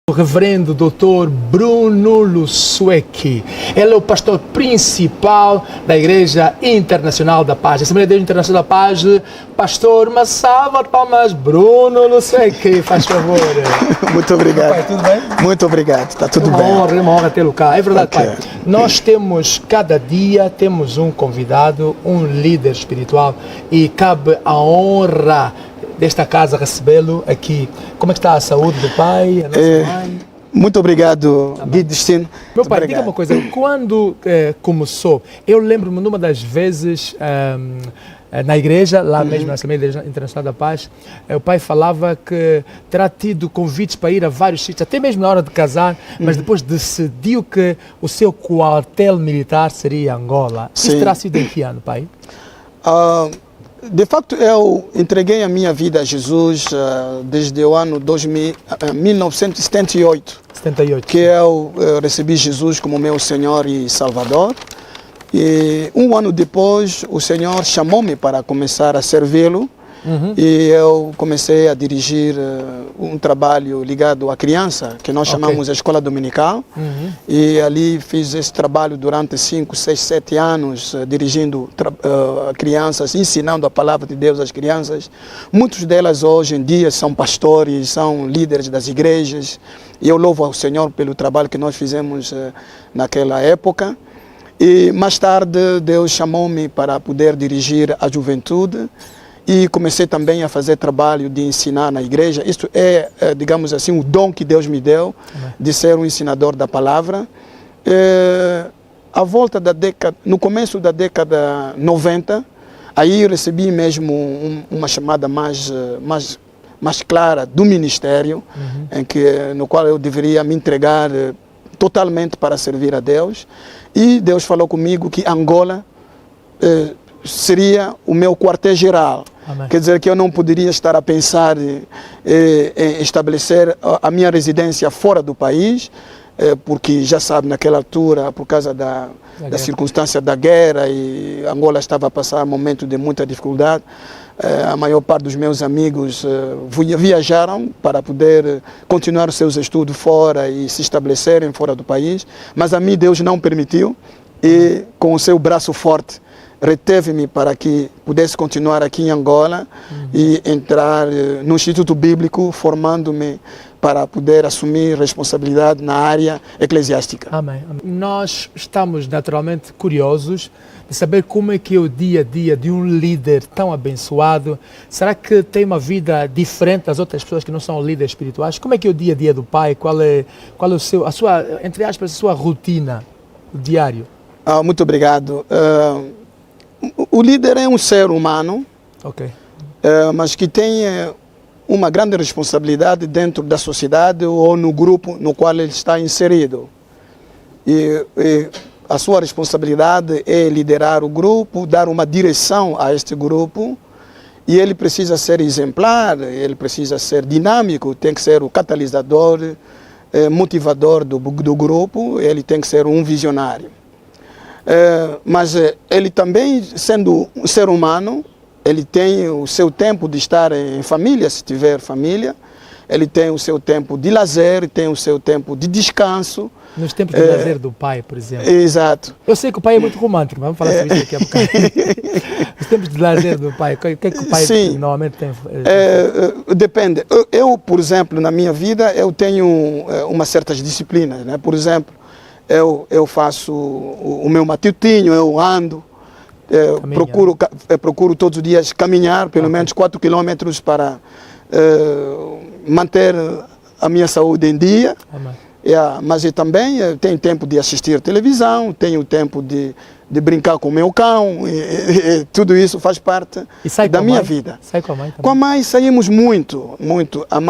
O reverendo Dr. Bruno Lusuecchi. Ele é o pastor principal da Igreja Internacional da Paz. Assembleia de Deus Internacional da Paz, pastor, uma salva de palmas, Bruno Lusuecchi, faz favor. Muito obrigado. Pai, tudo bem? Muito obrigado, está tudo bem. É uma honra tê-lo cá. É verdade, Okay. Pai. Nós temos, cada dia, temos um convidado, um líder espiritual e cabe a honra desta casa recebê-lo aqui. Como é que está a saúde do pai, a nossa mãe? Muito obrigado, Gui Destino. Meu pai, Obrigado. diga uma coisa, quando começou, eu lembro-me numa das vezes na igreja, lá mesmo na Assembleia Internacional da Paz, o pai falava que terá tido convites para ir a vários sítios, até mesmo na hora de casar, mas depois decidiu que o seu quartel militar seria Angola. Isso Sim. terá sido em que ano, pai? De facto, eu entreguei a minha vida a Jesus desde o ano 1978, 78. que eu recebi Jesus como meu Senhor e Salvador. E um ano depois, o Senhor chamou-me para começar a servi-lo. E eu comecei a dirigir um trabalho ligado à criança, que nós chamamos a Escola Dominical. E ali fiz esse trabalho durante 5, 6, 7 anos, dirigindo crianças, ensinando a palavra de Deus às crianças. Muitas delas hoje em dia são pastores, são líderes das igrejas. E eu louvo ao Senhor pelo trabalho que nós fizemos naquela época. E mais tarde Deus chamou-me para poder dirigir a juventude. E comecei também a fazer trabalho de ensinar na igreja. Isto é, digamos assim, o dom que Deus me deu de ser um ensinador da palavra. À volta da década, no começo da década 90, aí eu recebi mesmo uma chamada mais clara do ministério, no qual eu deveria me entregar totalmente para servir a Deus. E Deus falou comigo que Angola seria o meu quartel-geral. Amém. Quer dizer que eu não poderia estar a pensar em estabelecer a minha residência fora do país, porque já sabe, naquela altura, por causa da circunstância da guerra, e Angola estava a passar um momento de muita dificuldade, a maior parte dos meus amigos viajaram para poder continuar os seus estudos fora e se estabelecerem fora do país, mas a mim Deus não permitiu, e com o seu braço forte reteve-me para que pudesse continuar aqui em Angola e entrar no Instituto Bíblico, formando-me para poder assumir responsabilidade na área eclesiástica. Amém. Nós estamos naturalmente curiosos de saber como é que é o dia a dia de um líder tão abençoado. Será que tem uma vida diferente das outras pessoas que não são líderes espirituais? Como é que é o dia a dia do pai? Qual é a sua, entre aspas, a sua rotina, o diário? Muito obrigado. O líder é um ser humano, mas que tem uma grande responsabilidade dentro da sociedade ou no grupo no qual ele está inserido. E a sua responsabilidade é liderar o grupo, dar uma direção a este grupo, e ele precisa ser exemplar, ele precisa ser dinâmico, tem que ser o catalisador, motivador do grupo, ele tem que ser um visionário. Mas ele também, sendo um ser humano, ele tem o seu tempo de estar em família, se tiver família, ele tem o seu tempo de lazer, tem o seu tempo de descanso. Nos tempos de lazer do pai, por exemplo. Exato. Eu sei que o pai é muito romântico, mas vamos falar sobre isso daqui a bocado. Os tempos de lazer do pai, o que é que o pai normalmente tem? Depende. Eu, por exemplo, na minha vida, eu tenho umas certas disciplinas, né? Por exemplo, eu faço o meu matutinho, eu ando, procuro todos os dias caminhar pelo menos 4 quilômetros para manter a minha saúde em dia. Mas eu também tenho tempo de assistir televisão, tenho tempo de brincar com o meu cão, e tudo isso faz parte da minha vida. Sai com a mãe também? Com a mãe saímos muito, muito. A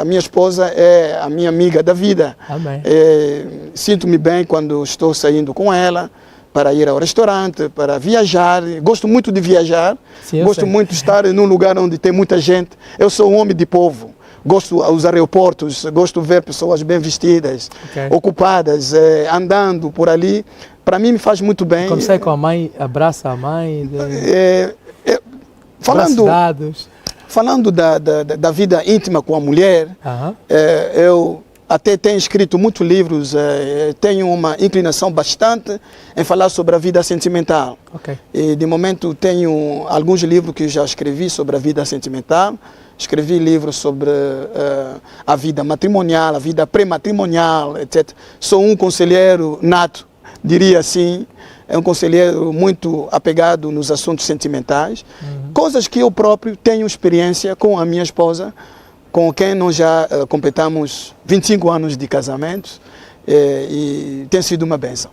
minha esposa é a minha amiga da vida. Amém. Sinto-me bem quando estou saindo com ela para ir ao restaurante, para viajar. Gosto muito de viajar, gosto muito de estar num lugar onde tem muita gente. Eu sou um homem de povo. Gosto dos aeroportos, gosto de ver pessoas bem vestidas, ocupadas, andando por ali. Para mim me faz muito bem. Quando sai com a mãe, abraça a mãe. Falando da vida íntima com a mulher, até tenho escrito muitos livros, tenho uma inclinação bastante em falar sobre a vida sentimental. Ok. E de momento tenho alguns livros que já escrevi sobre a vida sentimental. Escrevi livros sobre a vida matrimonial, a vida pré-matrimonial, etc. Sou um conselheiro nato, diria assim. É um conselheiro muito apegado nos assuntos sentimentais. Coisas que eu próprio tenho experiência com a minha esposa, com quem nós já completamos 25 anos de casamento, e tem sido uma bênção.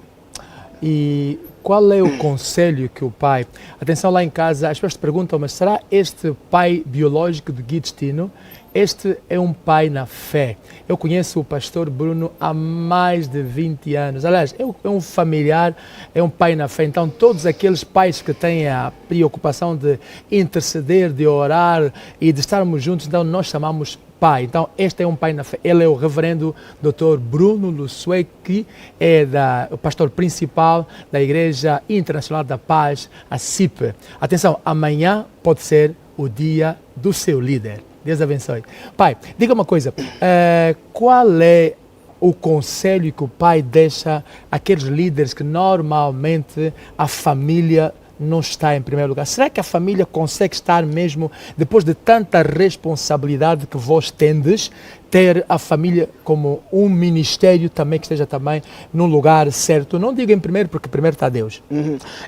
E qual é o conselho que o pai... Atenção, lá em casa, as pessoas perguntam, mas será este pai biológico de Guidestino? Este é um pai na fé. Eu conheço o pastor Bruno há mais de 20 anos. Aliás, é um familiar, é um pai na fé. Então, todos aqueles pais que têm a preocupação de interceder, de orar e de estarmos juntos, então nós chamamos pai. Então, este é um pai na fé. Ele é o reverendo Dr. Bruno Lussue, que é o pastor principal da Igreja Internacional da Paz, a CIP. Atenção, amanhã pode ser o dia do seu líder. Deus abençoe. Pai, diga uma coisa, qual é o conselho que o pai deixa àqueles líderes que normalmente a família não está em primeiro lugar? Será que a família consegue estar mesmo, depois de tanta responsabilidade que vós tendes, ter a família como um ministério também que esteja também num lugar certo? Não digo em primeiro, porque primeiro está Deus.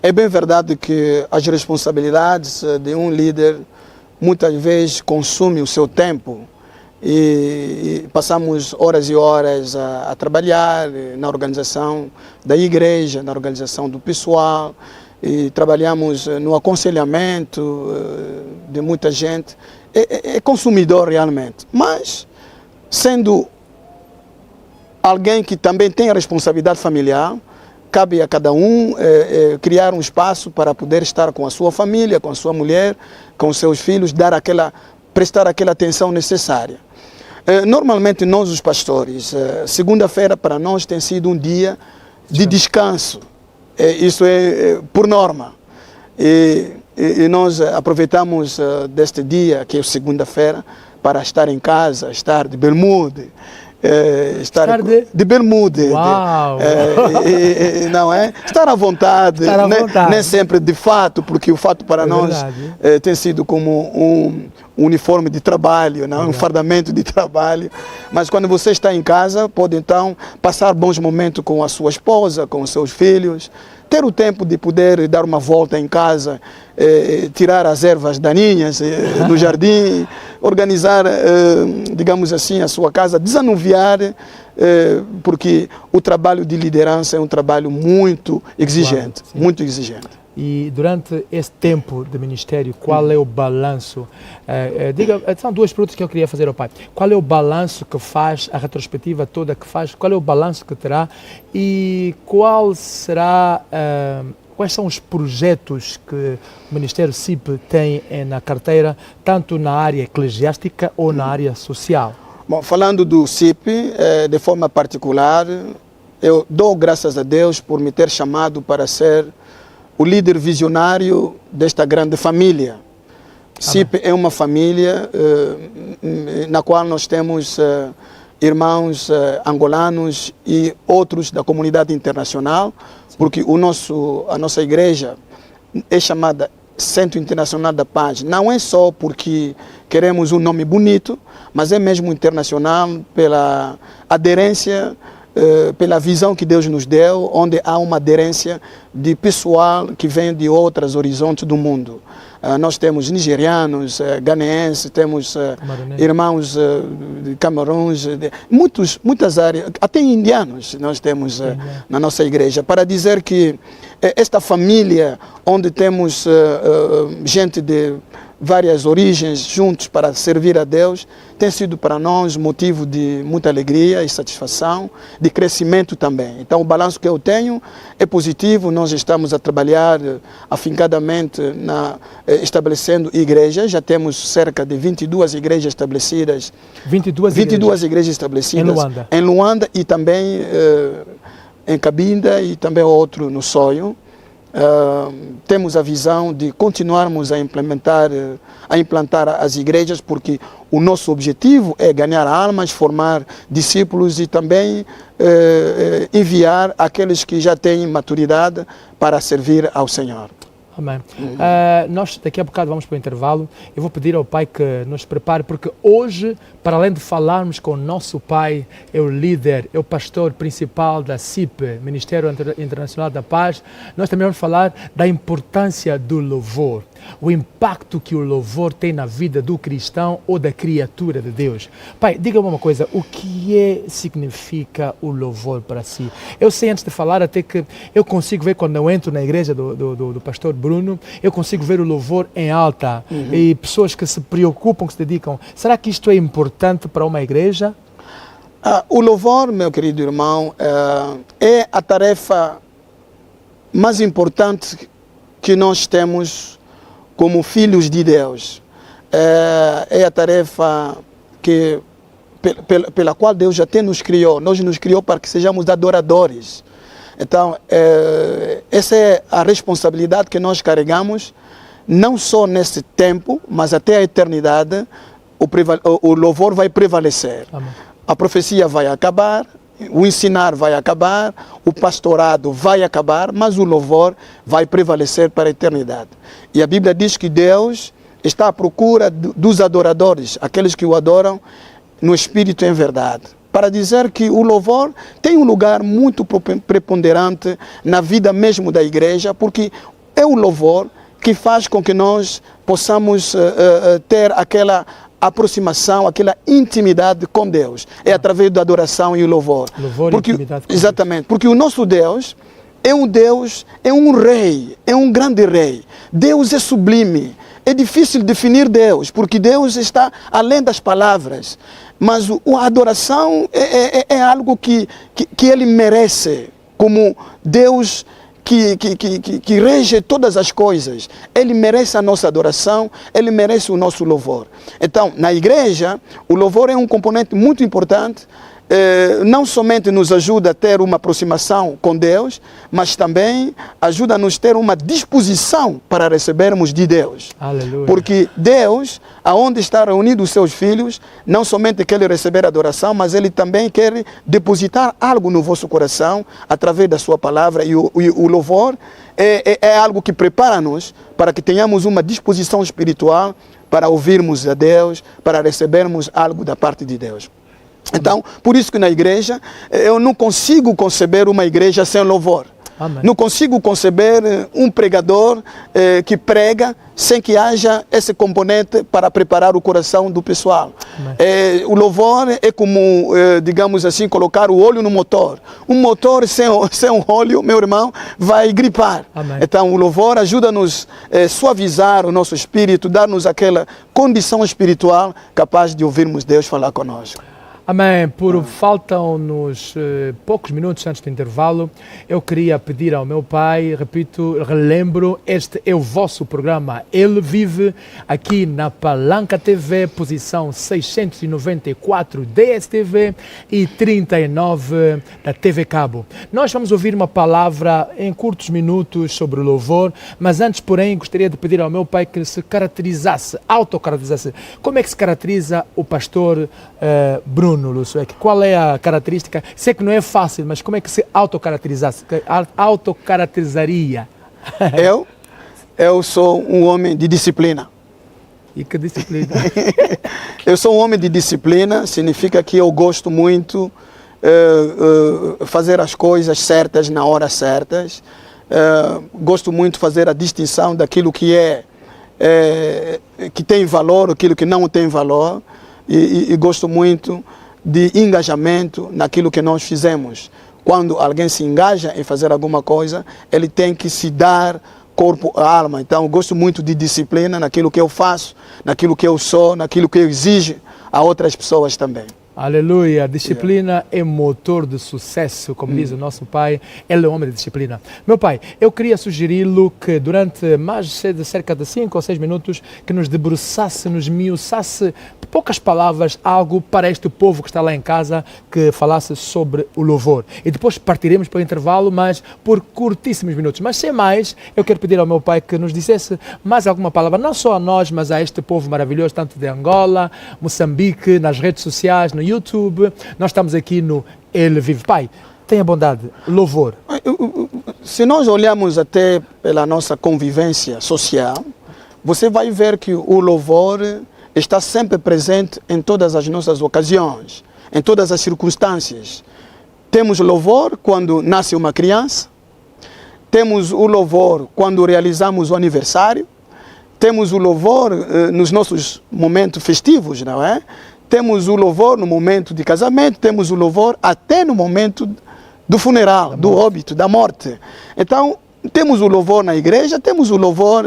É bem verdade que as responsabilidades de um líder muitas vezes consumem o seu tempo e passamos horas e horas a trabalhar na organização da igreja, na organização do pessoal, e trabalhamos no aconselhamento de muita gente. É consumidor realmente, mas sendo alguém que também tem a responsabilidade familiar, cabe a cada um criar um espaço para poder estar com a sua família, com a sua mulher, com os seus filhos, prestar aquela atenção necessária. Normalmente nós, os pastores, segunda-feira para nós tem sido um dia de descanso. Isso é por norma. E nós aproveitamos deste dia, que é segunda-feira, para estar em casa, estar de bermude, estar de bermude, não é? Estar à vontade, nem sempre de fato, porque o fato para nós tem sido como um uniforme de trabalho, não? Um fardamento de trabalho, mas quando você está em casa, pode então passar bons momentos com a sua esposa, com os seus filhos, ter o tempo de poder dar uma volta em casa, tirar as ervas daninhas do jardim, organizar, digamos assim, a sua casa, desanuviar, porque o trabalho de liderança é um trabalho muito exigente, muito exigente. E durante esse tempo de ministério, qual é o balanço? São duas perguntas que eu queria fazer ao pai. Qual é o balanço que faz, a retrospectiva toda que faz, qual é o balanço que terá e qual será, quais são os projetos que o Ministério CIP tem na carteira, tanto na área eclesiástica ou na área social? Bom, falando do CIP, de forma particular, eu dou graças a Deus por me ter chamado para ser o líder visionário desta grande família. CIP é uma família na qual nós temos irmãos angolanos e outros da comunidade internacional, porque a nossa igreja é chamada Centro Internacional da Paz. Não é só porque queremos um nome bonito, mas é mesmo internacional pela aderência, pela visão que Deus nos deu, onde há uma aderência de pessoal que vem de outros horizontes do mundo. Nós temos nigerianos, ganeenses, temos irmãos de Camarões, muitas áreas, até indianos nós temos na nossa igreja, para dizer que esta família, onde temos gente de várias origens juntos para servir a Deus, tem sido para nós motivo de muita alegria e satisfação, de crescimento também. Então o balanço que eu tenho é positivo. Nós estamos a trabalhar afincadamente estabelecendo igrejas, já temos cerca de 22 igrejas estabelecidas. 22 igrejas estabelecidas em Luanda e também em Cabinda e também outro no Soio. temos a visão de continuarmos a implantar as igrejas, porque o nosso objetivo é ganhar almas, formar discípulos e também enviar aqueles que já têm maturidade para servir ao Senhor. Amém. Nós daqui a bocado vamos para o intervalo. Eu vou pedir ao Pai que nos prepare, porque hoje, para além de falarmos com o nosso Pai, é o líder, é o pastor principal da CIP, Ministério Internacional da Paz, nós também vamos falar da importância do louvor, o impacto que o louvor tem na vida do cristão ou da criatura de Deus. Pai, diga-me uma coisa, o que significa o louvor para si? Eu sei, antes de falar, até que eu consigo ver, quando eu entro na igreja do pastor Bruno, eu consigo ver o louvor em alta, e pessoas que se preocupam, que se dedicam. Será que isto é importante para uma igreja? O louvor, meu querido irmão, é a tarefa mais importante que nós temos como filhos de Deus. É a tarefa pela qual Deus já nos criou. Nos criou para que sejamos adoradores. Então, essa é a responsabilidade que nós carregamos, não só nesse tempo, mas até a eternidade. O louvor vai prevalecer. Amém. A profecia vai acabar, o ensinar vai acabar, o pastorado vai acabar, mas o louvor vai prevalecer para a eternidade. E a Bíblia diz que Deus está à procura dos adoradores, aqueles que o adoram no espírito e em verdade. Para dizer que o louvor tem um lugar muito preponderante na vida mesmo da igreja, porque é o louvor que faz com que nós possamos ter aquela aproximação, aquela intimidade com Deus. É através da adoração e o louvor. Louvor e intimidade com exatamente, Deus. Porque o nosso Deus, é um rei, é um grande rei. Deus é sublime. É difícil definir Deus, porque Deus está além das palavras. Mas a adoração é algo que Ele merece, como Deus que rege todas as coisas. Ele merece a nossa adoração, Ele merece o nosso louvor. Então, na igreja, o louvor é um componente muito importante. Não somente nos ajuda a ter uma aproximação com Deus, mas também ajuda a nos ter uma disposição para recebermos de Deus. Aleluia. Porque Deus, aonde está reunido os seus filhos, não somente quer receber adoração, mas Ele também quer depositar algo no vosso coração através da sua palavra. E o louvor é algo que prepara-nos para que tenhamos uma disposição espiritual para ouvirmos a Deus, para recebermos algo da parte de Deus. Então, por isso que na igreja, eu não consigo conceber uma igreja sem louvor. Amém. Não consigo conceber um pregador que prega sem que haja esse componente para preparar o coração do pessoal. O louvor é como, digamos assim, colocar o óleo no motor. Um motor sem um óleo, meu irmão, vai gripar. Amém. Então, o louvor ajuda-nos a suavizar o nosso espírito, dar-nos aquela condição espiritual capaz de ouvirmos Deus falar conosco. Amém. Faltam-nos poucos minutos antes do intervalo. Eu queria pedir ao meu pai, repito, relembro, este é o vosso programa. Ele vive aqui na Palanca TV, posição 694 DSTV e 39 da TV Cabo. Nós vamos ouvir uma palavra em curtos minutos sobre o louvor, mas antes, porém, gostaria de pedir ao meu pai que se caracterizasse, autocaracterizasse. Como é que se caracteriza o pastor Bruno Lúcio? Qual é a característica? Sei que não é fácil, mas como é que se autocaracterizaria? Eu sou um homem de disciplina. E que disciplina? Eu sou um homem de disciplina, significa que eu gosto muito fazer as coisas certas na hora certas. Gosto muito de fazer a distinção daquilo que que tem valor, aquilo que não tem valor. E gosto muito de engajamento naquilo que nós fizemos. Quando alguém se engaja em fazer alguma coisa, ele tem que se dar corpo à alma. Então, eu gosto muito de disciplina naquilo que eu faço, naquilo que eu sou, naquilo que eu exijo a outras pessoas também. Aleluia. Disciplina é motor de sucesso, como diz o nosso pai. Ele é um homem de disciplina. Meu pai, eu queria sugeri-lo que durante cerca de 5 ou 6 minutos que nos debruçasse, nos miuçasse, poucas palavras, algo para este povo que está lá em casa, que falasse sobre o louvor. E depois partiremos para o intervalo, mas por curtíssimos minutos. Mas sem mais, eu quero pedir ao meu pai que nos dissesse mais alguma palavra, não só a nós, mas a este povo maravilhoso, tanto de Angola, Moçambique, nas redes sociais, no YouTube. Nós estamos aqui no Ele Vive. Pai, tenha bondade, louvor. Se nós olharmos até pela nossa convivência social, você vai ver que o louvor está sempre presente em todas as nossas ocasiões, em todas as circunstâncias. Temos louvor quando nasce uma criança, temos o louvor quando realizamos o aniversário, temos o louvor nos nossos momentos festivos, não é? Temos o louvor no momento de casamento, temos o louvor até no momento do funeral, do óbito, da morte. Então, temos o louvor na igreja, temos o louvor,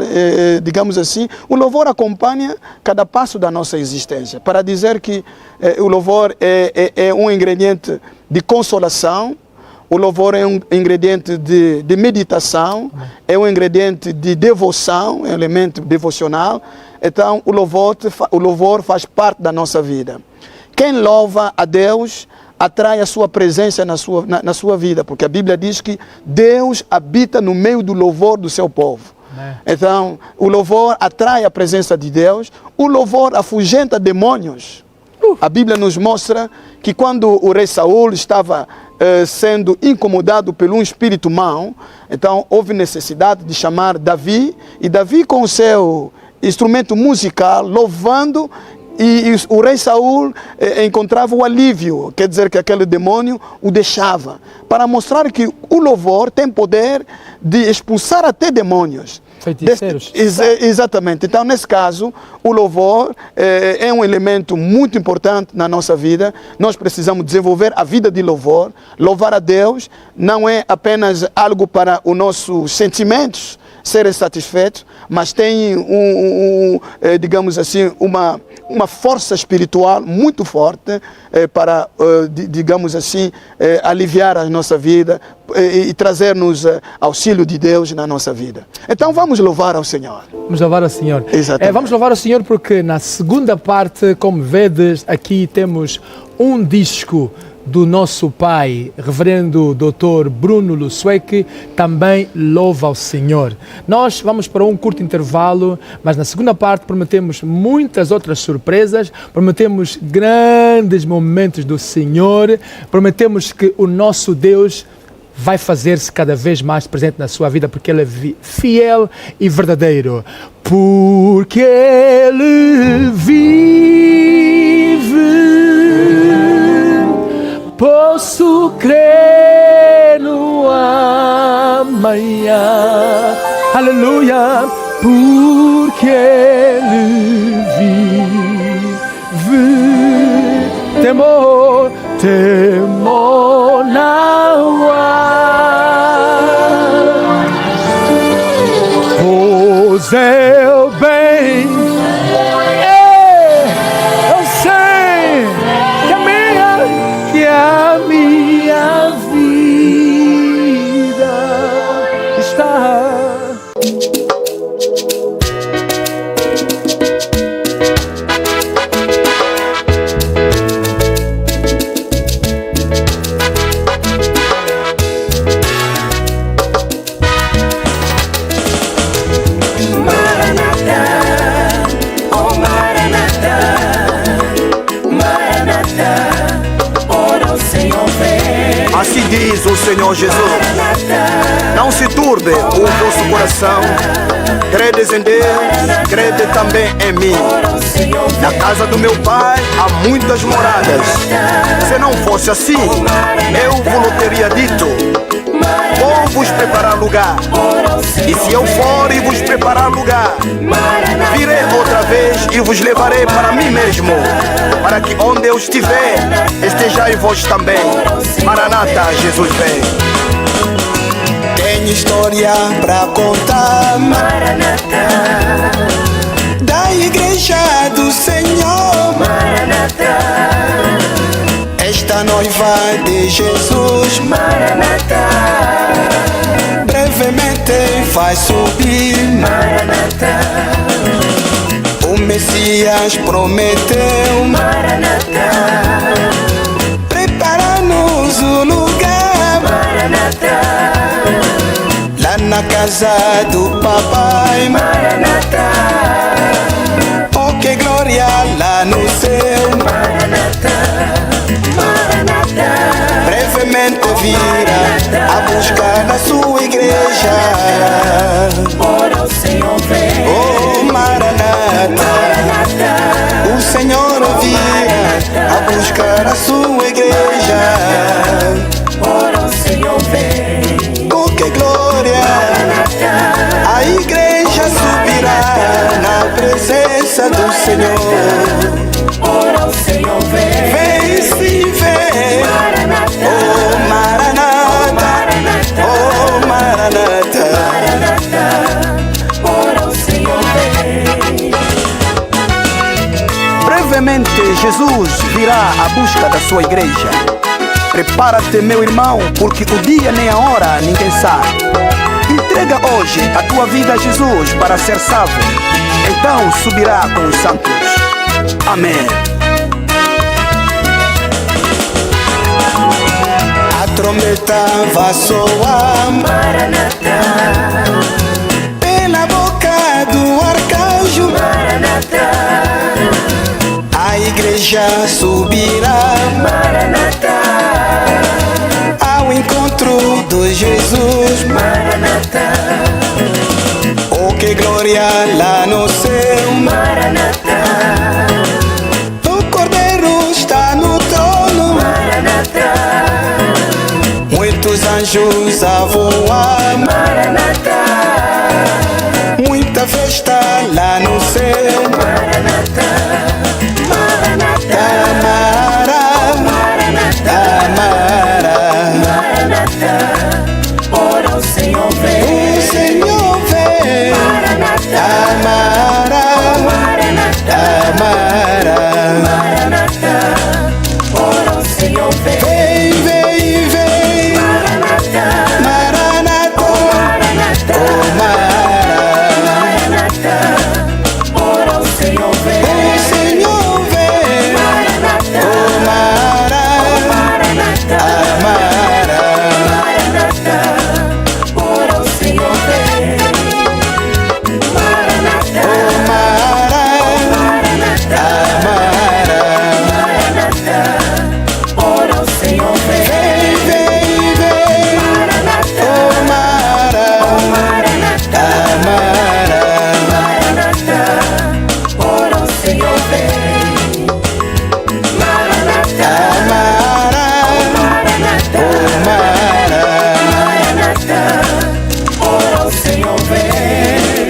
digamos assim, o louvor acompanha cada passo da nossa existência, para dizer que o louvor é um ingrediente de consolação, o louvor é um ingrediente de meditação, é um ingrediente de devoção, é um elemento devocional. Então, o louvor faz parte da nossa vida. Quem louva a Deus atrai a sua presença na sua vida, porque a Bíblia diz que Deus habita no meio do louvor do seu povo. Então, o louvor atrai a presença de Deus, o louvor afugenta demônios. A Bíblia nos mostra que quando o rei Saul estava sendo incomodado por um espírito mau, então houve necessidade de chamar Davi, e Davi com o seu instrumento musical, louvando, e o rei Saul encontrava o alívio, quer dizer que aquele demônio o deixava, para mostrar que o louvor tem poder de expulsar até demônios. Feiticeiros. Exatamente. Então, nesse caso, o louvor é um elemento muito importante na nossa vida. Nós precisamos desenvolver a vida de louvor. Louvar a Deus não é apenas algo para os nossos sentimentos serem satisfeitos, mas tem, digamos assim, uma força espiritual muito forte para, digamos assim, aliviar a nossa vida e trazer-nos auxílio de Deus na nossa vida. Então vamos louvar ao Senhor. Vamos louvar ao Senhor. Exatamente. Vamos louvar ao Senhor porque na segunda parte, como vedes, aqui temos um disco do nosso pai, reverendo Dr. Bruno Lusueque, também louva ao Senhor. Nós vamos para um curto intervalo, mas na segunda parte prometemos muitas outras surpresas, prometemos grandes momentos do Senhor, prometemos que o nosso Deus vai fazer-se cada vez mais presente na sua vida, porque Ele é fiel e verdadeiro. Porque Ele vive, posso crer no amanhã. Aleluia, porque Ele vive. Temor não há, pois eu bem eu sei que a minha vida está. Assim diz o Senhor Jesus: não se turbe o vosso coração, credes em Deus, crede também em mim. Na casa do meu pai há muitas moradas. Se não fosse assim, eu vos teria dito: vou vos preparar lugar. E se eu for e vos preparar lugar, virei outra vez e vos levarei para mim mesmo, para que onde eu estiver, estejais vós também. Maranata, Jesus vem. Tenho história pra contar, Maranata, da igreja do Senhor, Maranata. noiva de Jesus. Maranata, Brevemente vai subir. Maranata, O Messias prometeu. Maranata, Prepara-nos o lugar Maranata, lá na casa do papai. Maranata, Oh, que glória lá no céu. Maranata, Maranata, Brevemente virá a buscar a sua igreja. ora o Senhor vem. Oh, Maranata, Maranata, o Senhor virá a buscar a sua igreja. ora o Senhor vem. Oh, que glória! A igreja subirá na presença do Senhor. Ora o Senhor vem. Vem, sim, vem. Maranata, Oh, Maranata, oh, Maranata. ora o Senhor vem. Brevemente Jesus virá à busca da sua igreja. Prepara-te, meu irmão, porque o dia nem a hora ninguém sabe. Entrega hoje a tua vida a Jesus para ser salvo. Então subirá com os santos. Amém. A trombeta vai soar Maranata, pela boca do arcanjo. Maranata, A igreja subirá Maranata, ao encontro de Jesus. Maranata, Oh, que glória lá no céu. Maranata, O Cordeiro está no trono. Maranata, Muitos anjos a voar. Maranata, Muita festa lá no céu. Maranata, Maranata, Tamara, Tamara. Maranata, ora o Senhor vem. O Senhor vem. Maranata, Tamara, Maranata, Tamara. Maranata, ora o Senhor vem. Vem, vem, vem. Maranata, Maranata, Maranata, oh, Mara. Maranata, ora o Senhor vem. O Senhor vem. Maranata, Oh, Mara, Maranata, Amara. Maranata, ora o Senhor vem. Maranata, Oh, Mara, Maranata, Amara. Maranata, ora o Senhor vem. Vem, vem, vem. Maranata, Oh, Mara, Maranata, Amara. Maranata, ora o Senhor vem. Maranata, Amara, Maranata, oh, Mara. Maranata, ora o Senhor vem.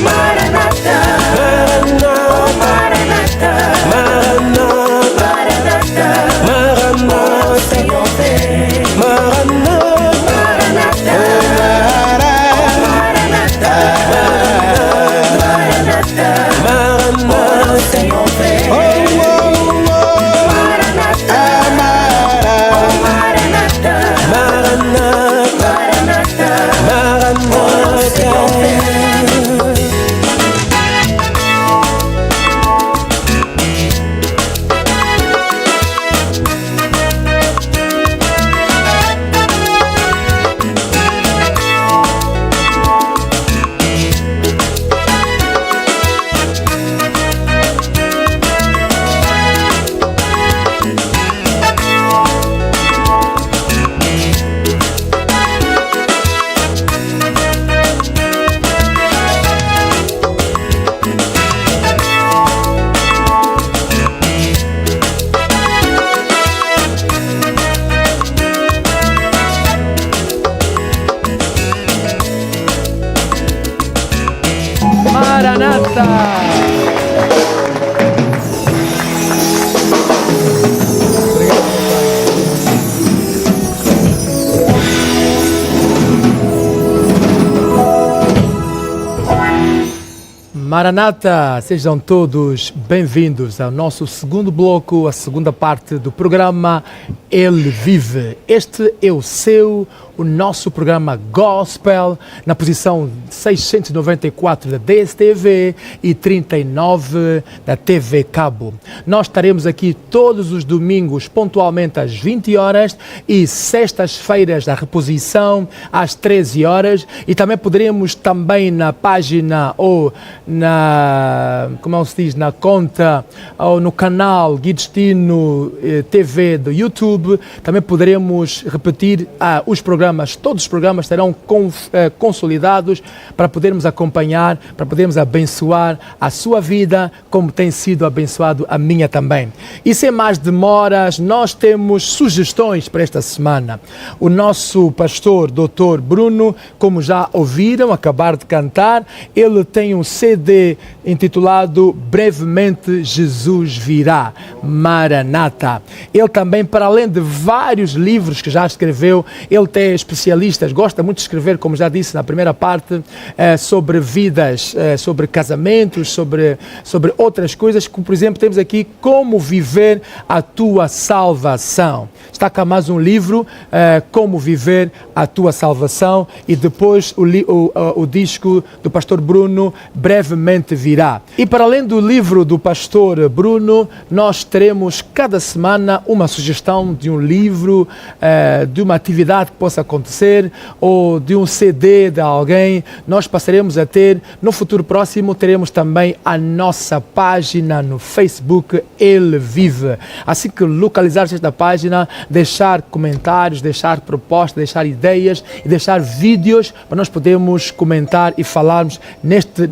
Maranata, Maranata, Maranata, ora o Senhor vem. Maranata, Maranata, Maranata, ora o Senhor vem. Oh, oh, oh. Maranata, Amara, Maranata, Maranata, ora o Senhor vem. Maranata! Maranata, sejam todos bem-vindos ao nosso segundo bloco, a segunda parte do programa Ele Vive. Este é o nosso programa Gospel, na posição 694 da DSTV e 39 da TV Cabo. Nós estaremos aqui todos os domingos, pontualmente às 20 horas e sextas-feiras da reposição às 13 horas, e também poderemos também na página ou como se diz, na conta ou no canal Guidestino TV do YouTube, também poderemos repetir os programas. Todos os programas serão consolidados para podermos acompanhar, para podermos abençoar a sua vida, como tem sido abençoado a minha também. E sem mais demoras, nós temos sugestões para esta semana. O nosso pastor, Dr. Bruno, como já ouviram, acabar de cantar, ele tem um CD intitulado Brevemente Jesus Virá, Maranata. Ele também, para além de vários livros que já escreveu, ele tem especialistas, gosta muito de escrever, como já disse na primeira parte, sobre vidas, sobre casamentos, sobre outras coisas, como por exemplo temos aqui Como Viver a Tua Salvação. Está cá mais um livro, Como Viver a Tua Salvação, e depois o disco do pastor Bruno, Brevemente Virá. E para além do livro do pastor Bruno, nós teremos cada semana uma sugestão de um livro, de uma atividade que possa acontecer, ou de um CD de alguém. Nós passaremos a ter, no futuro próximo, teremos também a nossa página no Facebook, Ele Vive. Assim que localizares esta página, deixar comentários, deixar propostas, deixar ideias e deixar vídeos para nós podermos comentar e falarmos neste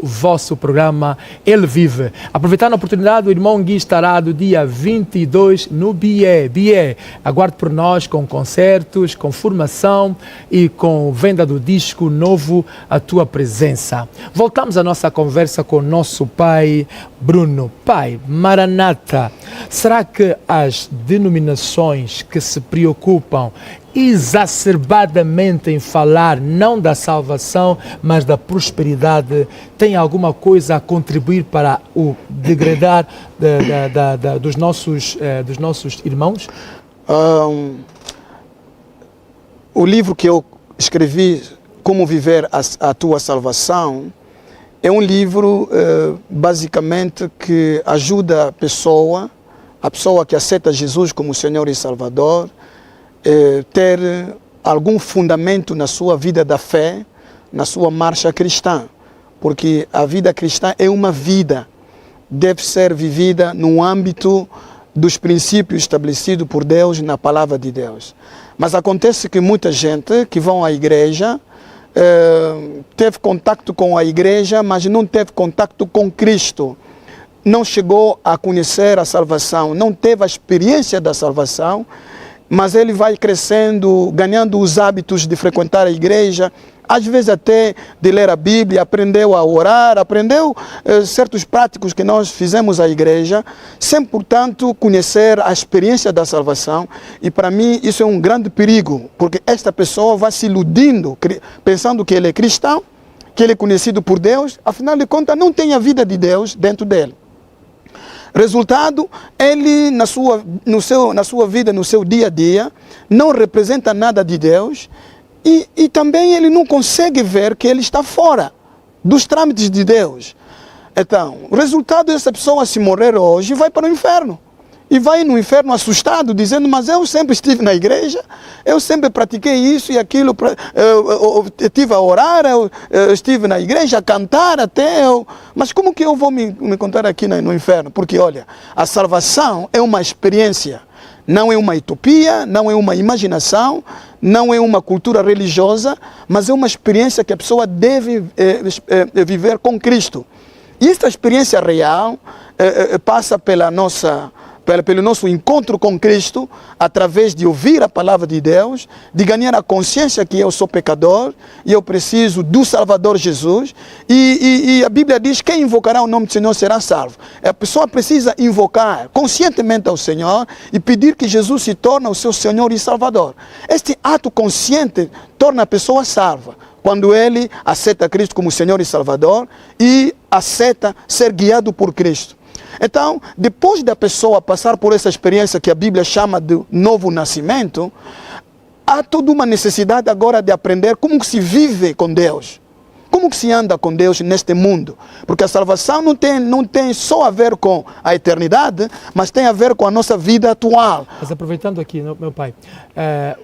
vosso programa Ele Vive. Aproveitando a oportunidade, o irmão Gui estará do dia 22 no Bié. Aguarde por nós com concertos, com formação e com venda do disco novo A Tua Presença. Voltamos à nossa conversa com o nosso pai Bruno. Pai, Maranata, será que as denominações que se preocupam exacerbadamente em falar não da salvação, mas da prosperidade, tem alguma coisa a contribuir para o degradar dos nossos irmãos? O livro que eu escrevi, Como Viver a Tua Salvação, é um livro basicamente que ajuda a pessoa que aceita Jesus como Senhor e Salvador, ter algum fundamento na sua vida da fé, na sua marcha cristã. Porque a vida cristã é uma vida, deve ser vivida no âmbito dos princípios estabelecidos por Deus na palavra de Deus. Mas acontece que muita gente que vão à igreja teve contato com a igreja, mas não teve contato com Cristo. Não chegou a conhecer a salvação, não teve a experiência da salvação, mas ele vai crescendo, ganhando os hábitos de frequentar a igreja, às vezes até de ler a Bíblia, aprendeu a orar, aprendeu certos práticos que nós fizemos à igreja, sem, portanto, conhecer a experiência da salvação. E para mim isso é um grande perigo, porque esta pessoa vai se iludindo, pensando que ele é cristão, que ele é conhecido por Deus, afinal de contas não tem a vida de Deus dentro dele. Resultado, ele na sua vida, no seu dia a dia, não representa nada de Deus e também ele não consegue ver que ele está fora dos trâmites de Deus. Então, o resultado dessa pessoa, se morrer hoje, vai para o inferno. E vai no inferno assustado, dizendo, mas eu sempre estive na igreja, eu sempre pratiquei isso e aquilo, eu estive a orar, eu estive na igreja a cantar até, mas como que eu vou me encontrar aqui no inferno? Porque olha, a salvação é uma experiência, não é uma utopia, não é uma imaginação, não é uma cultura religiosa, mas é uma experiência que a pessoa deve viver com Cristo. E esta experiência real passa pelo nosso encontro com Cristo, através de ouvir a palavra de Deus, de ganhar a consciência que eu sou pecador e eu preciso do Salvador Jesus. E a Bíblia diz que quem invocará o nome do Senhor será salvo. A pessoa precisa invocar conscientemente ao Senhor e pedir que Jesus se torne o seu Senhor e Salvador. Este ato consciente torna a pessoa salva, quando ele aceita Cristo como Senhor e Salvador e aceita ser guiado por Cristo. Então, depois da pessoa passar por essa experiência que a Bíblia chama de novo nascimento, há toda uma necessidade agora de aprender como que se vive com Deus. Como que se anda com Deus neste mundo? Porque a salvação não tem só a ver com a eternidade, mas tem a ver com a nossa vida atual. Mas aproveitando aqui, meu pai,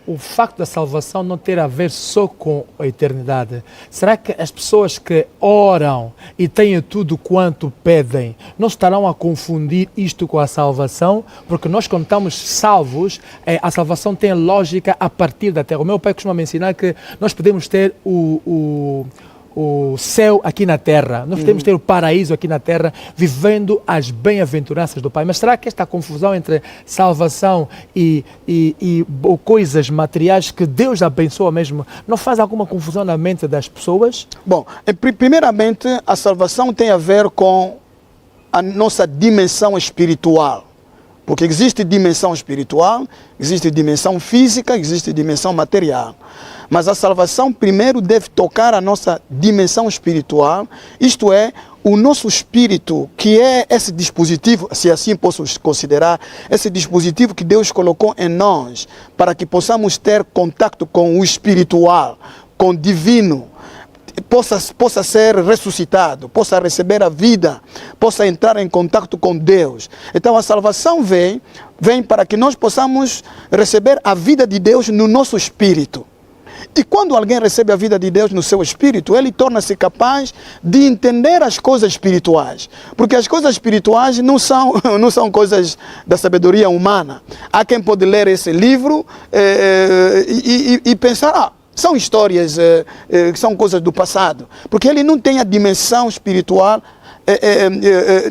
o facto da salvação não ter a ver só com a eternidade, será que as pessoas que oram e têm tudo quanto pedem, não estarão a confundir isto com a salvação? Porque nós, quando estamos salvos, a salvação tem lógica a partir da terra. O meu pai costuma me ensinar que nós podemos ter o céu aqui na terra, nós podemos ter o paraíso aqui na terra, vivendo as bem-aventuranças do Pai. Mas será que esta confusão entre salvação e coisas materiais que Deus abençoa mesmo, não faz alguma confusão na mente das pessoas? Bom, primeiramente, a salvação tem a ver com a nossa dimensão espiritual. Porque existe dimensão espiritual, existe dimensão física, existe dimensão material. Mas a salvação primeiro deve tocar a nossa dimensão espiritual, isto é, o nosso espírito, que é esse dispositivo, se assim posso considerar, esse dispositivo que Deus colocou em nós, para que possamos ter contato com o espiritual, com o divino, possa ser ressuscitado, possa receber a vida, possa entrar em contato com Deus. Então a salvação vem para que nós possamos receber a vida de Deus no nosso espírito. E quando alguém recebe a vida de Deus no seu espírito, ele torna-se capaz de entender as coisas espirituais. Porque as coisas espirituais não são coisas da sabedoria humana. Há quem pode ler esse livro e pensar, são histórias que são coisas do passado. Porque ele não tem a dimensão espiritual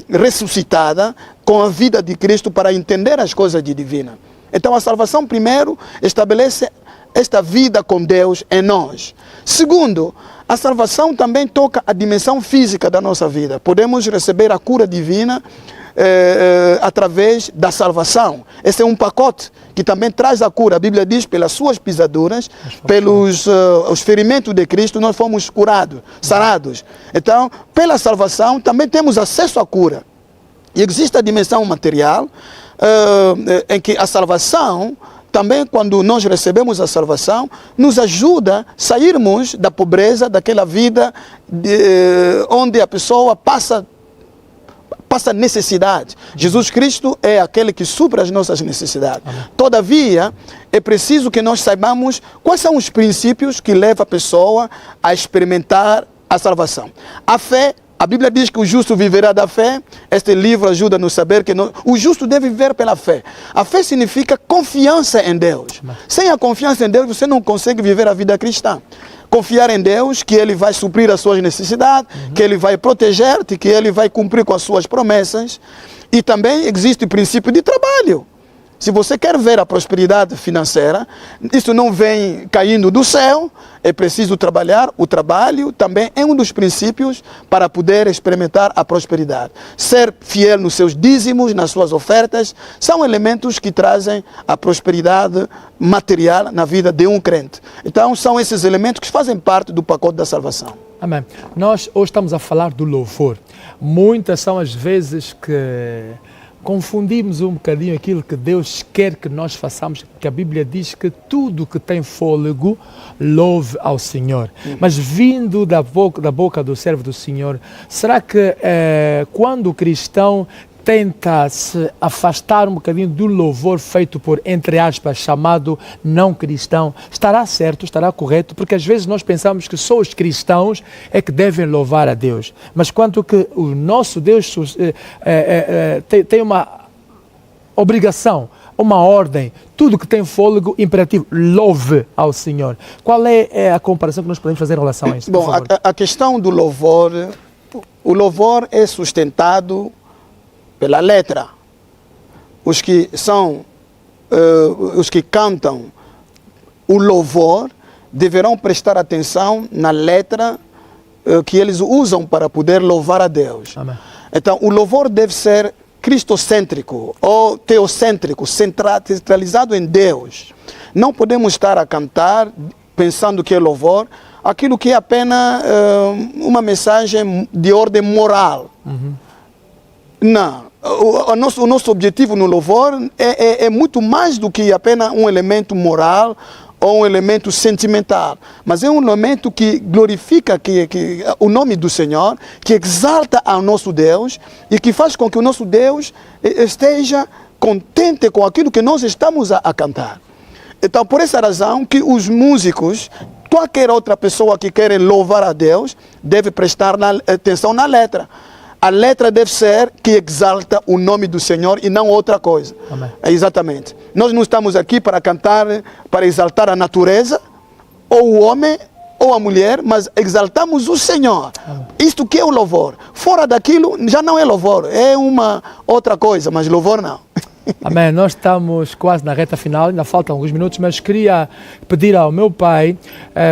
ressuscitada com a vida de Cristo para entender as coisas de divina. Então a salvação primeiro estabelece esta vida com Deus em nós. Segundo, a salvação também toca a dimensão física da nossa vida. Podemos receber a cura divina através da salvação. Esse é um pacote que também traz a cura. A Bíblia diz, pelas suas pisaduras, pelos os ferimentos de Cristo, nós fomos curados, sarados. Então, pela salvação, também temos acesso à cura. E existe a dimensão material, em que a salvação, também quando nós recebemos a salvação, nos ajuda a sairmos da pobreza, daquela vida onde a pessoa passa necessidade. Jesus Cristo é aquele que supra as nossas necessidades. Amém. Todavia, é preciso que nós saibamos quais são os princípios que levam a pessoa a experimentar a salvação. A fé, a Bíblia diz que o justo viverá da fé. Este livro ajuda-nos a saber que o justo deve viver pela fé. A fé significa confiança em Deus. Amém. Sem a confiança em Deus, você não consegue viver a vida cristã. Confiar em Deus, que Ele vai suprir as suas necessidades, que Ele vai proteger-te, que Ele vai cumprir com as suas promessas. E também existe o princípio de trabalho. Se você quer ver a prosperidade financeira, isso não vem caindo do céu, é preciso trabalhar. O trabalho também é um dos princípios para poder experimentar a prosperidade. Ser fiel nos seus dízimos, nas suas ofertas, são elementos que trazem a prosperidade material na vida de um crente. Então, são esses elementos que fazem parte do pacote da salvação. Amém. Nós hoje estamos a falar do louvor. Muitas são as vezes que confundimos um bocadinho aquilo que Deus quer que nós façamos, que a Bíblia diz que tudo que tem fôlego, louve ao Senhor. Mas vindo da boca do servo do Senhor, será que quando o cristão tenta se afastar um bocadinho do louvor feito por, entre aspas, chamado não cristão, estará certo, estará correto? Porque às vezes nós pensamos que só os cristãos é que devem louvar a Deus. Mas quanto que o nosso Deus tem uma obrigação, uma ordem, tudo que tem fôlego, imperativo, louve ao Senhor. Qual é a comparação que nós podemos fazer em relação a isso? Bom, a questão do louvor, o louvor é sustentado pela letra. Os que cantam o louvor deverão prestar atenção na letra que eles usam para poder louvar a Deus. Amém. Então, o louvor deve ser cristocêntrico ou teocêntrico, centralizado em Deus. Não podemos estar a cantar pensando que é louvor. aquilo que é apenas uma mensagem de ordem moral. Não. O nosso objetivo no louvor é muito mais do que apenas um elemento moral ou um elemento sentimental, mas é um elemento que glorifica o nome do Senhor, que exalta ao nosso Deus e que faz com que o nosso Deus esteja contente com aquilo que nós estamos a cantar. Então, por essa razão que os músicos, qualquer outra pessoa que quer louvar a Deus, deve prestar atenção na letra. A letra deve ser que exalta o nome do Senhor e não outra coisa. Amém. Exatamente. Nós não estamos aqui para cantar, para exaltar a natureza, ou o homem, ou a mulher, mas exaltamos o Senhor. Amém. Isto que é o louvor. Fora daquilo, já não é louvor, é uma outra coisa, mas louvor não. Amém. Nós estamos quase na reta final, ainda faltam alguns minutos, mas queria pedir ao meu pai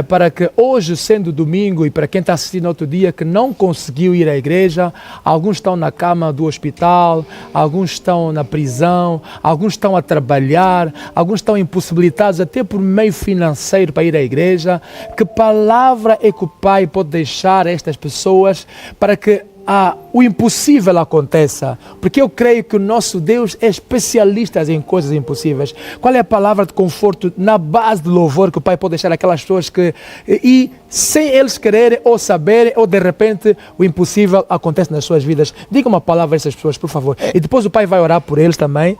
para que hoje, sendo domingo, e para quem está assistindo outro dia que não conseguiu ir à igreja, alguns estão na cama do hospital, alguns estão na prisão, alguns estão a trabalhar, alguns estão impossibilitados até por meio financeiro para ir à igreja. Que palavra é que o pai pode deixar a estas pessoas para que o impossível aconteça, porque eu creio que o nosso Deus é especialista em coisas impossíveis. Qual é a palavra de conforto na base do louvor que o Pai pode deixar aquelas pessoas que, e sem eles quererem ou saberem, ou de repente o impossível acontece nas suas vidas? Diga uma palavra a essas pessoas, por favor. E depois o Pai vai orar por eles também,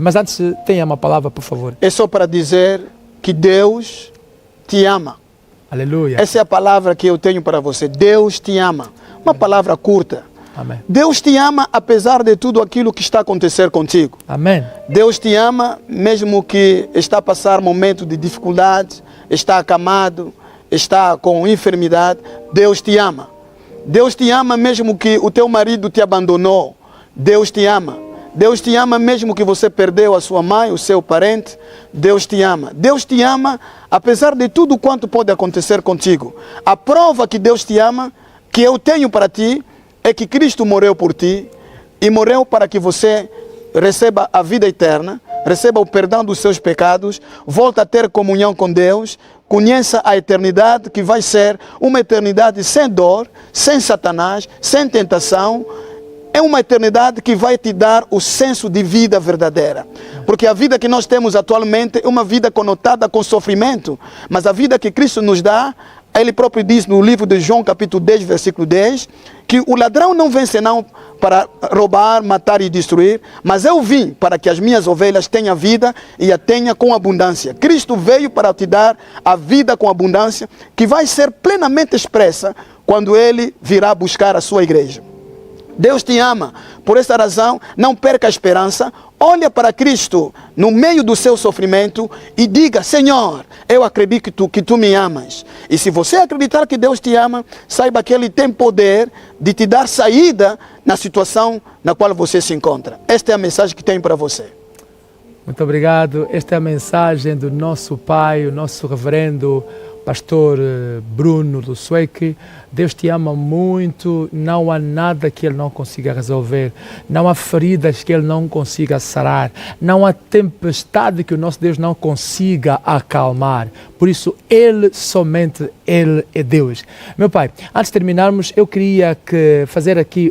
mas antes tenha uma palavra, por favor. É só para dizer que Deus te ama. Aleluia. Essa é a palavra que eu tenho para você. Deus te ama. Uma palavra curta. Amém. Deus te ama apesar de tudo aquilo que está a acontecer contigo. Amém. Deus te ama mesmo que está a passar momento de dificuldade, está acamado, está com enfermidade. Deus te ama. Deus te ama mesmo que o teu marido te abandonou. Deus te ama. Deus te ama mesmo que você perdeu a sua mãe, o seu parente. Deus te ama. Deus te ama apesar de tudo quanto pode acontecer contigo. A prova que Deus te ama, que eu tenho para ti, é que Cristo morreu por ti e morreu para que você receba a vida eterna, receba o perdão dos seus pecados, volte a ter comunhão com Deus, conheça a eternidade que vai ser uma eternidade sem dor, sem Satanás, sem tentação. É uma eternidade que vai te dar o senso de vida verdadeira. Porque a vida que nós temos atualmente é uma vida conotada com sofrimento, mas a vida que Cristo nos dá, Ele próprio diz no livro de João, capítulo 10, versículo 10, que o ladrão não vem senão para roubar, matar e destruir, mas eu vim para que as minhas ovelhas tenham vida e a tenham com abundância. Cristo veio para te dar a vida com abundância, que vai ser plenamente expressa quando Ele virá buscar a sua igreja. Deus te ama. Por essa razão, não perca a esperança. Olha para Cristo no meio do seu sofrimento e diga: Senhor, eu acredito que tu me amas. E se você acreditar que Deus te ama, saiba que Ele tem poder de te dar saída na situação na qual você se encontra. Esta é a mensagem que tenho para você. Muito obrigado. Esta é a mensagem do nosso pai, o nosso reverendo pastor Bruno Lusueque. Deus te ama muito, não há nada que Ele não consiga resolver, não há feridas que Ele não consiga sarar, não há tempestade que o nosso Deus não consiga acalmar. Por isso, somente Ele é Deus. Meu pai, antes de terminarmos, eu queria fazer aqui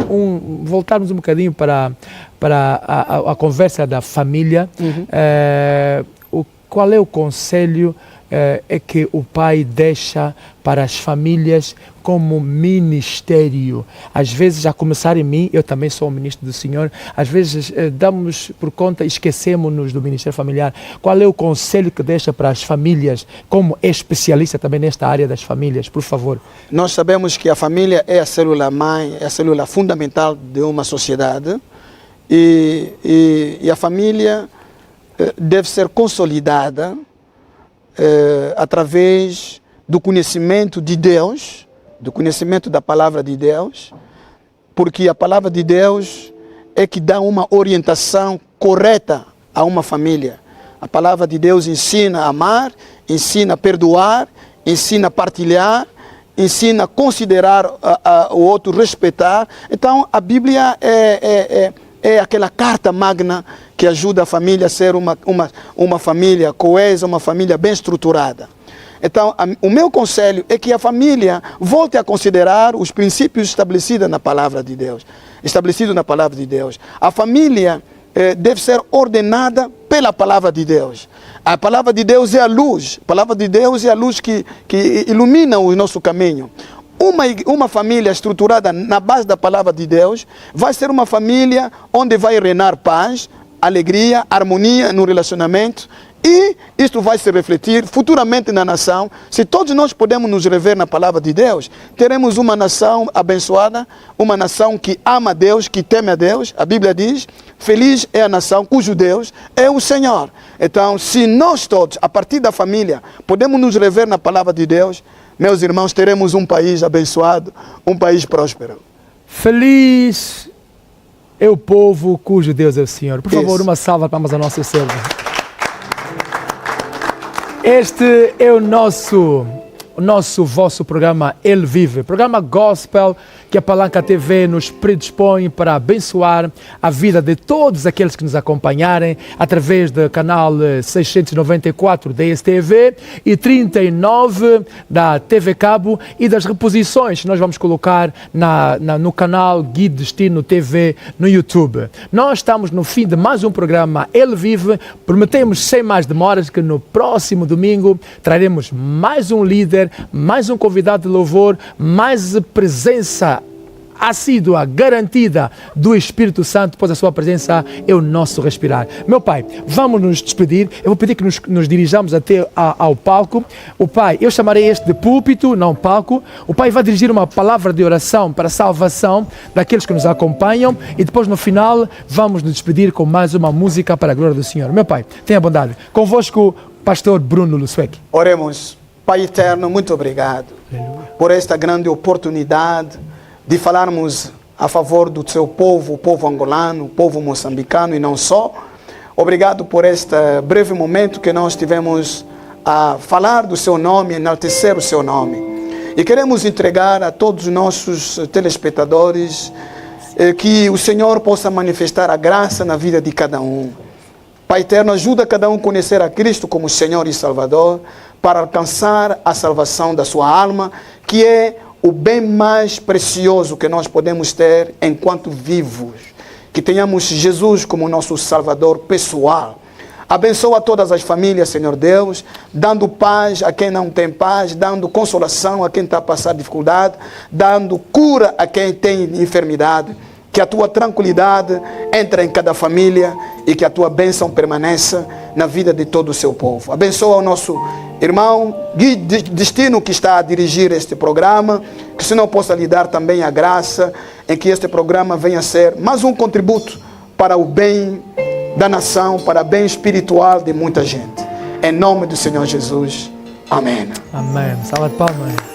voltarmos um bocadinho para a conversa da família. Qual é o conselho é que o pai deixa para as famílias como ministério? Às vezes, a começar em mim, eu também sou um ministro do Senhor, às vezes damos por conta, esquecemos-nos do ministério familiar. Qual é o conselho que deixa para as famílias, como especialista também nesta área das famílias, por favor? Nós sabemos que a família é a célula mãe, é a célula fundamental de uma sociedade, e a família deve ser consolidada através do conhecimento de Deus, do conhecimento da palavra de Deus, porque a palavra de Deus é que dá uma orientação correta a uma família. A palavra de Deus ensina a amar, ensina a perdoar, ensina a partilhar, ensina a considerar o outro, respeitar. Então a Bíblia é aquela carta magna que ajuda a família a ser uma família coesa, uma família bem estruturada. Então, o meu conselho é que a família volte a considerar os princípios estabelecidos na palavra de Deus. A família deve ser ordenada pela palavra de Deus. A palavra de Deus é a luz. A palavra de Deus é a luz que ilumina o nosso caminho. Uma família estruturada na base da palavra de Deus vai ser uma família onde vai reinar paz, alegria, harmonia no relacionamento, e isto vai se refletir futuramente na nação. Se todos nós podemos nos rever na palavra de Deus, teremos uma nação abençoada, uma nação que ama a Deus, que teme a Deus. A Bíblia diz, feliz é a nação cujo Deus é o Senhor. Então, se nós todos, a partir da família, podemos nos rever na palavra de Deus, meus irmãos, teremos um país abençoado, um país próspero. Feliz é o povo cujo Deus é o Senhor. Por favor, uma salva de palmas ao nosso servo. Este é o vosso programa Ele Vive, programa gospel que a Palanca TV nos predispõe para abençoar a vida de todos aqueles que nos acompanharem através do canal 694 da STV e 39 da TV Cabo e das reposições que nós vamos colocar no canal Gui Destino TV no YouTube. Nós estamos no fim de mais um programa Ele Vive. Prometemos sem mais demoras que no próximo domingo traremos mais um líder, mais um convidado de louvor, mais presença assídua, garantida do Espírito Santo, pois a sua presença é o nosso respirar. Meu Pai, vamos nos despedir. Eu vou pedir que nos dirijamos até ao palco. O Pai, eu chamarei este de púlpito, não palco. O Pai vai dirigir uma palavra de oração para a salvação daqueles que nos acompanham e depois no final vamos nos despedir com mais uma música para a glória do Senhor. Meu Pai, tenha bondade. Convosco, Pastor Bruno Lusweg. Oremos. Pai eterno, muito obrigado por esta grande oportunidade de falarmos a favor do seu povo, o povo angolano, o povo moçambicano e não só. Obrigado por este breve momento que nós tivemos a falar do seu nome, enaltecer o seu nome. E queremos entregar a todos os nossos telespectadores que o Senhor possa manifestar a graça na vida de cada um. Pai eterno, ajuda cada um a conhecer a Cristo como Senhor e Salvador para alcançar a salvação da sua alma, que é o bem mais precioso que nós podemos ter enquanto vivos. Que tenhamos Jesus como nosso Salvador pessoal. Abençoa todas as famílias, Senhor Deus, dando paz a quem não tem paz, dando consolação a quem está a passar dificuldade, dando cura a quem tem enfermidade. Que a tua tranquilidade entre em cada família e que a tua bênção permaneça na vida de todo o seu povo. Abençoa o nosso irmão Gui Destino, que está a dirigir este programa, que o Senhor possa lhe dar também a graça em que este programa venha a ser mais um contributo para o bem da nação, para o bem espiritual de muita gente. Em nome do Senhor Jesus. Amém. Amém. Salve de palmas.